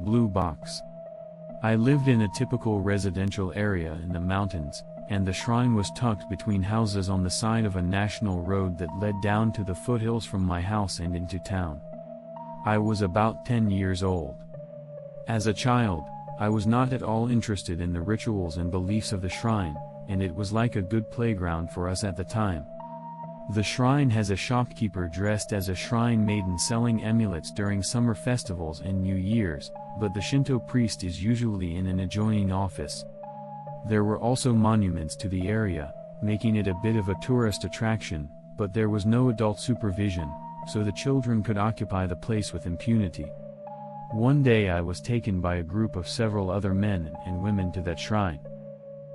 blue box. I lived in a typical residential area in the mountains, and the shrine was tucked between houses on the side of a national road that led down to the foothills from my house and into town. I was about 10 years old. As a child, I was not at all interested in the rituals and beliefs of the shrine, and it was like a good playground for us at the time. The shrine has a shopkeeper dressed as a shrine maiden selling amulets during summer festivals and New Year's, but the Shinto priest is usually in an adjoining office. There were also monuments to the area, making it a bit of a tourist attraction, but there was no adult supervision, so the children could occupy the place with impunity. One day I was taken by a group of several other men and women to that shrine.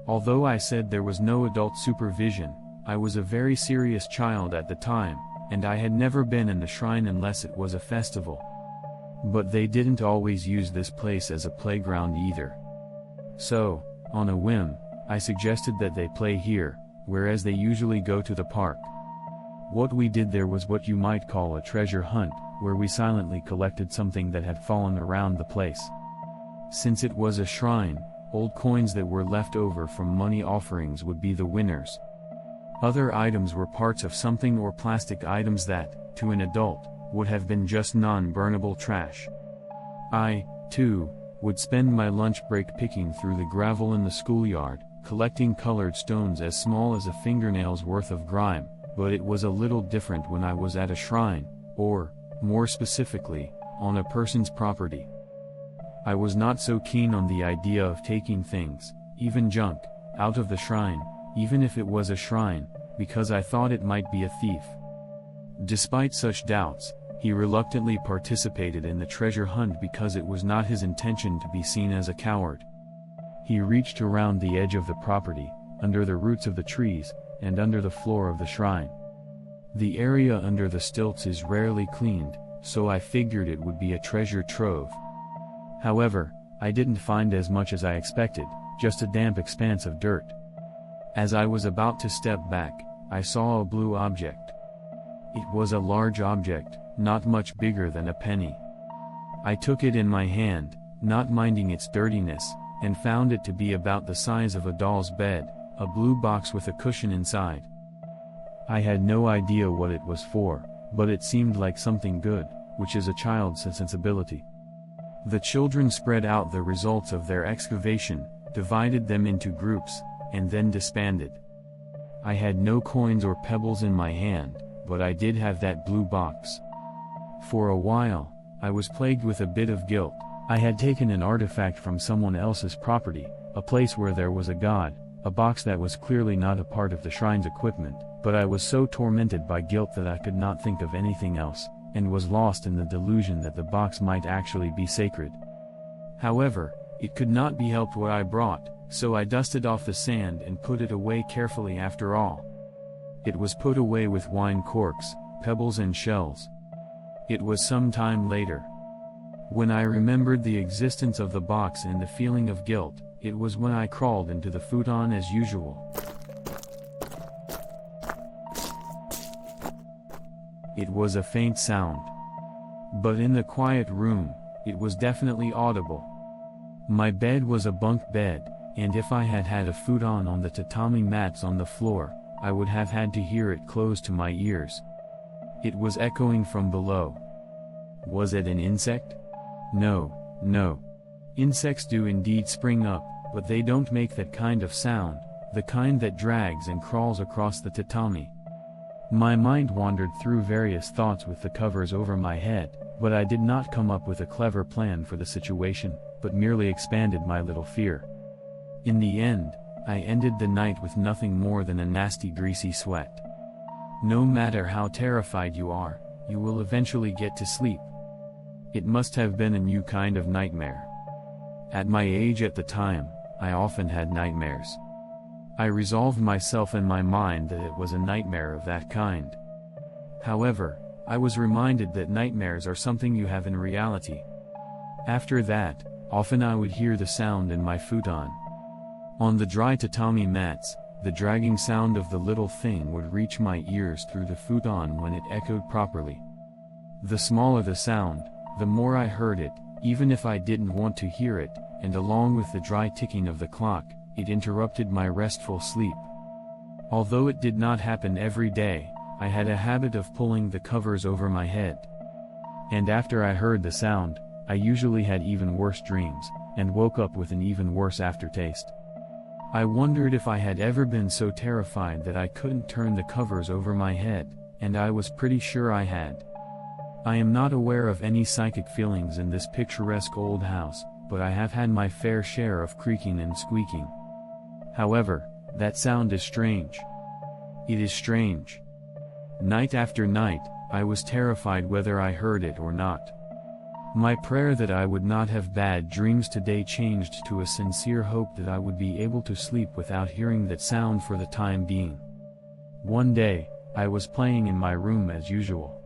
Although I said there was no adult supervision, I was a very serious child at the time, and I had never been in the shrine unless it was a festival. But they didn't always use this place as a playground either. So, on a whim, I suggested that they play here, whereas they usually go to the park. What we did there was what you might call a treasure hunt, where we silently collected something that had fallen around the place. Since it was a shrine, old coins that were left over from money offerings would be the winners. Other items were parts of something or plastic items that, to an adult, would have been just non-burnable trash. I, too, would spend my lunch break picking through the gravel in the schoolyard, collecting colored stones as small as a fingernail's worth of grime, but it was a little different when I was at a shrine, or, more specifically, on a person's property. I was not so keen on the idea of taking things, even junk, out of the shrine, even if it was a shrine, because I thought it might be a thief. Despite such doubts, he reluctantly participated in the treasure hunt because it was not his intention to be seen as a coward. He reached around the edge of the property, under the roots of the trees, and under the floor of the shrine. The area under the stilts is rarely cleaned, so I figured it would be a treasure trove. However, I didn't find as much as I expected, just a damp expanse of dirt. As I was about to step back, I saw a blue object. It was a large object, not much bigger than a penny. I took it in my hand, not minding its dirtiness, and found it to be about the size of a doll's bed, a blue box with a cushion inside. I had no idea what it was for, but it seemed like something good, which is a child's sensibility. The children spread out the results of their excavation, divided them into groups, and then disbanded. I had no coins or pebbles in my hand, but I did have that blue box. For a while, I was plagued with a bit of guilt. I had taken an artifact from someone else's property, a place where there was a god, a box that was clearly not a part of the shrine's equipment, but I was so tormented by guilt that I could not think of anything else, and was lost in the delusion that the box might actually be sacred. However, it could not be helped what I brought, so I dusted off the sand and put it away carefully after all. It was put away with wine corks, pebbles and shells. It was some time later. When I remembered the existence of the box and the feeling of guilt, it was when I crawled into the futon as usual. It was a faint sound. But in the quiet room, it was definitely audible. My bed was a bunk bed, and if I had had a futon on the tatami mats on the floor, I would have had to hear it close to my ears. It was echoing from below. Was it an insect? No. Insects do indeed spring up, but they don't make that kind of sound, the kind that drags and crawls across the tatami. My mind wandered through various thoughts with the covers over my head, but I did not come up with a clever plan for the situation, but merely expanded my little fear. In the end, I ended the night with nothing more than a nasty greasy sweat. No matter how terrified you are, you will eventually get to sleep. It must have been a new kind of nightmare. At my age at the time, I often had nightmares. I resolved myself in my mind that it was a nightmare of that kind. However, I was reminded that nightmares are something you have in reality. After that, often I would hear the sound in my futon. On the dry tatami mats, the dragging sound of the little thing would reach my ears through the futon when it echoed properly. The smaller the sound, the more I heard it, even if I didn't want to hear it, and along with the dry ticking of the clock, it interrupted my restful sleep. Although it did not happen every day, I had a habit of pulling the covers over my head. And after I heard the sound, I usually had even worse dreams, and woke up with an even worse aftertaste. I wondered if I had ever been so terrified that I couldn't turn the covers over my head, and I was pretty sure I had. I am not aware of any psychic feelings in this picturesque old house, but I have had my fair share of creaking and squeaking. However, that sound is strange. It is strange. Night after night, I was terrified whether I heard it or not. My prayer that I would not have bad dreams today changed to a sincere hope that I would be able to sleep without hearing that sound for the time being. One day, I was playing in my room as usual.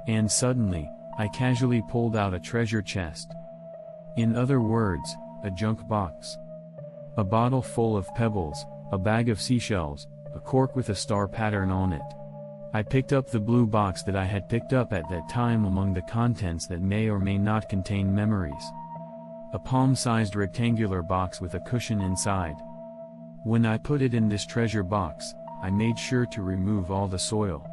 And suddenly, I casually pulled out a treasure chest. In other words, a junk box. A bottle full of pebbles, a bag of seashells, a cork with a star pattern on it. I picked up the blue box that I had picked up at that time among the contents that may or may not contain memories. A palm-sized rectangular box with a cushion inside. When I put it in this treasure box, I made sure to remove all the soil.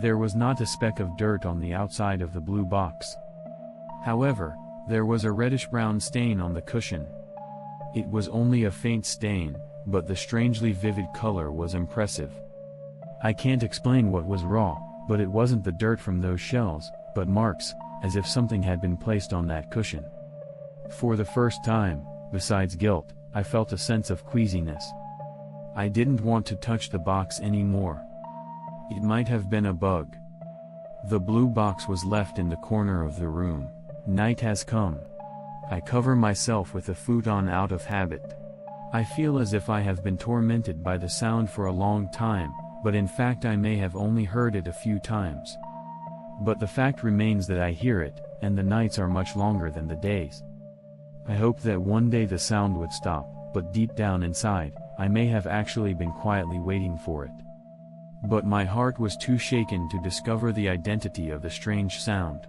There was not a speck of dirt on the outside of the blue box. However, there was a reddish-brown stain on the cushion. It was only a faint stain, but the strangely vivid color was impressive. I can't explain what was wrong, but it wasn't the dirt from those shells, but marks, as if something had been placed on that cushion. For the first time, besides guilt, I felt a sense of queasiness. I didn't want to touch the box anymore. It might have been a bug. The blue box was left in the corner of the room. Night has come. I cover myself with a futon out of habit. I feel as if I have been tormented by the sound for a long time, but in fact I may have only heard it a few times. But the fact remains that I hear it, and the nights are much longer than the days. I hope that one day the sound would stop, but deep down inside, I may have actually been quietly waiting for it. But my heart was too shaken to discover the identity of the strange sound.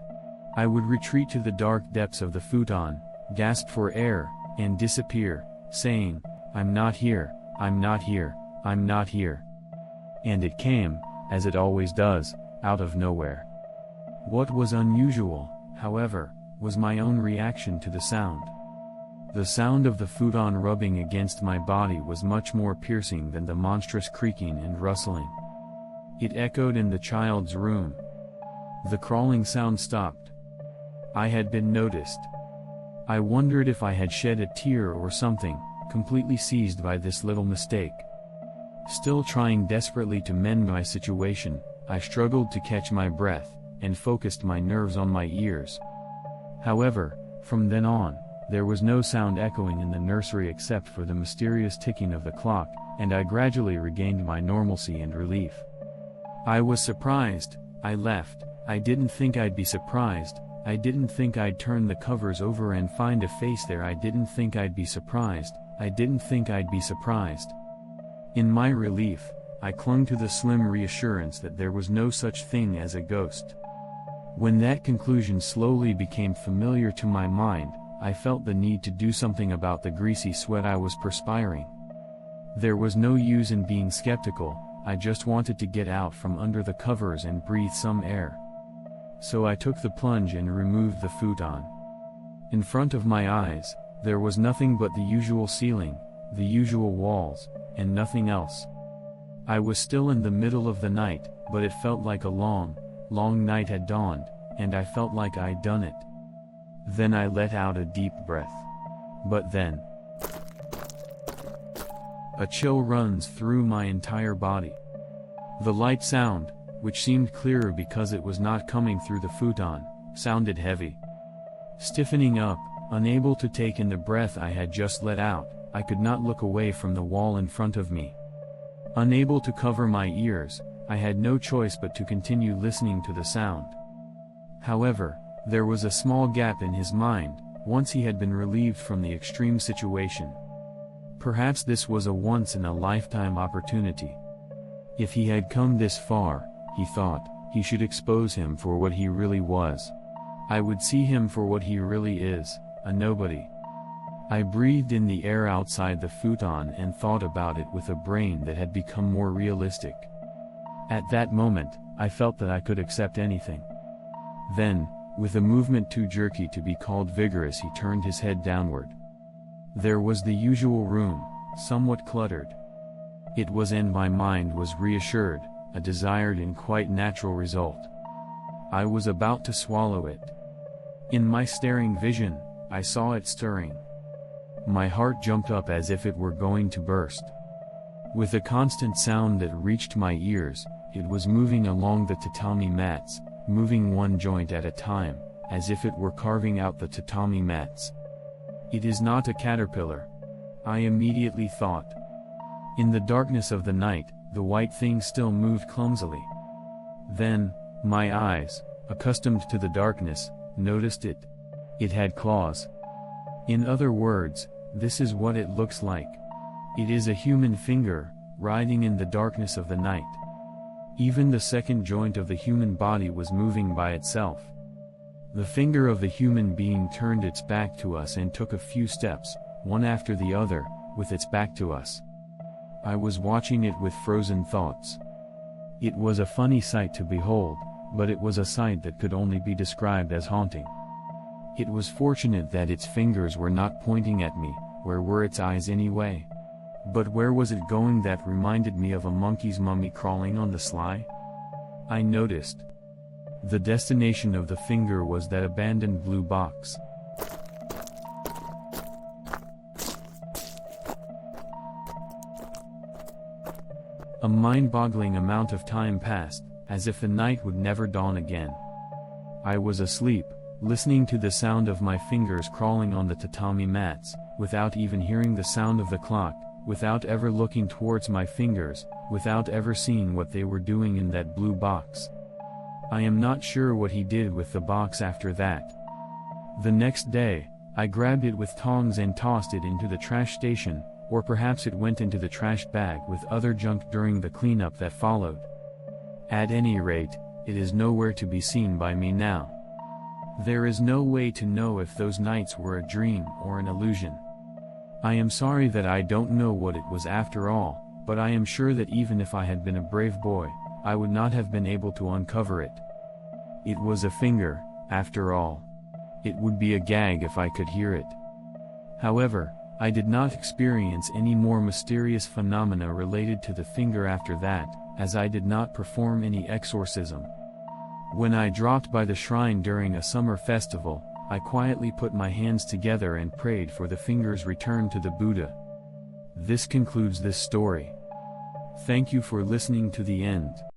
I would retreat to the dark depths of the futon, gasp for air, and disappear, saying, "I'm not here, I'm not here, I'm not here." And it came, as it always does, out of nowhere. What was unusual, however, was my own reaction to the sound. The sound of the futon rubbing against my body was much more piercing than the monstrous creaking and rustling. It echoed in the child's room. The crawling sound stopped. I had been noticed. I wondered if I had shed a tear or something, completely seized by this little mistake. Still trying desperately to mend my situation, I struggled to catch my breath, and focused my nerves on my ears. However, from then on, there was no sound echoing in the nursery except for the mysterious ticking of the clock, and I gradually regained my normalcy and relief. I was surprised. I left. I didn't think I'd be surprised. I didn't think I'd turn the covers over and find a face there. I didn't think I'd be surprised. I didn't think I'd be surprised. In my relief, I clung to the slim reassurance that there was no such thing as a ghost. When that conclusion slowly became familiar to my mind, I felt the need to do something about the greasy sweat I was perspiring. There was no use in being skeptical. I just wanted to get out from under the covers and breathe some air. So I took the plunge and removed the futon. In front of my eyes, there was nothing but the usual ceiling, the usual walls, and nothing else. I was still in the middle of the night, but it felt like a long, long night had dawned, and I felt like I'd done it. Then I let out a deep breath. But then, a chill runs through my entire body. The light sound, which seemed clearer because it was not coming through the futon, sounded heavy. Stiffening up, unable to take in the breath I had just let out, I could not look away from the wall in front of me. Unable to cover my ears, I had no choice but to continue listening to the sound. However, there was a small gap in his mind, once he had been relieved from the extreme situation. Perhaps this was a once-in-a-lifetime opportunity. If he had come this far, he thought, he should expose him for what he really was. I would see him for what he really is, a nobody. I breathed in the air outside the futon and thought about it with a brain that had become more realistic. At that moment, I felt that I could accept anything. Then, with a movement too jerky to be called vigorous, he turned his head downward. There was the usual room, somewhat cluttered. It was, and my mind was reassured, a desired and quite natural result. I was about to swallow it. In my staring vision, I saw it stirring. My heart jumped up as if it were going to burst. With a constant sound that reached my ears, it was moving along the tatami mats, moving one joint at a time, as if it were carving out the tatami mats. It is not a caterpillar, I immediately thought. In the darkness of the night, the white thing still moved clumsily. Then, my eyes, accustomed to the darkness, noticed it. It had claws. In other words, this is what it looks like. It is a human finger, writhing in the darkness of the night. Even the second joint of the human body was moving by itself. The finger of the human being turned its back to us and took a few steps, one after the other, with its back to us. I was watching it with frozen thoughts. It was a funny sight to behold, but it was a sight that could only be described as haunting. It was fortunate that its fingers were not pointing at me. Where were its eyes anyway? But where was it going? That reminded me of a monkey's mummy crawling on the sly. I noticed. The destination of the finger was that abandoned blue box. A mind-boggling amount of time passed, as if the night would never dawn again. I was asleep, listening to the sound of my fingers crawling on the tatami mats, without even hearing the sound of the clock, without ever looking towards my fingers, without ever seeing what they were doing in that blue box. I am not sure what he did with the box after that. The next day, I grabbed it with tongs and tossed it into the trash station, or perhaps it went into the trash bag with other junk during the cleanup that followed. At any rate, it is nowhere to be seen by me now. There is no way to know if those nights were a dream or an illusion. I am sorry that I don't know what it was after all, but I am sure that even if I had been a brave boy, I would not have been able to uncover it. It was a finger, after all. It would be a gag if I could hear it. However, I did not experience any more mysterious phenomena related to the finger after that, as I did not perform any exorcism. When I dropped by the shrine during a summer festival, I quietly put my hands together and prayed for the finger's return to the Buddha. This concludes this story. Thank you for listening to the end.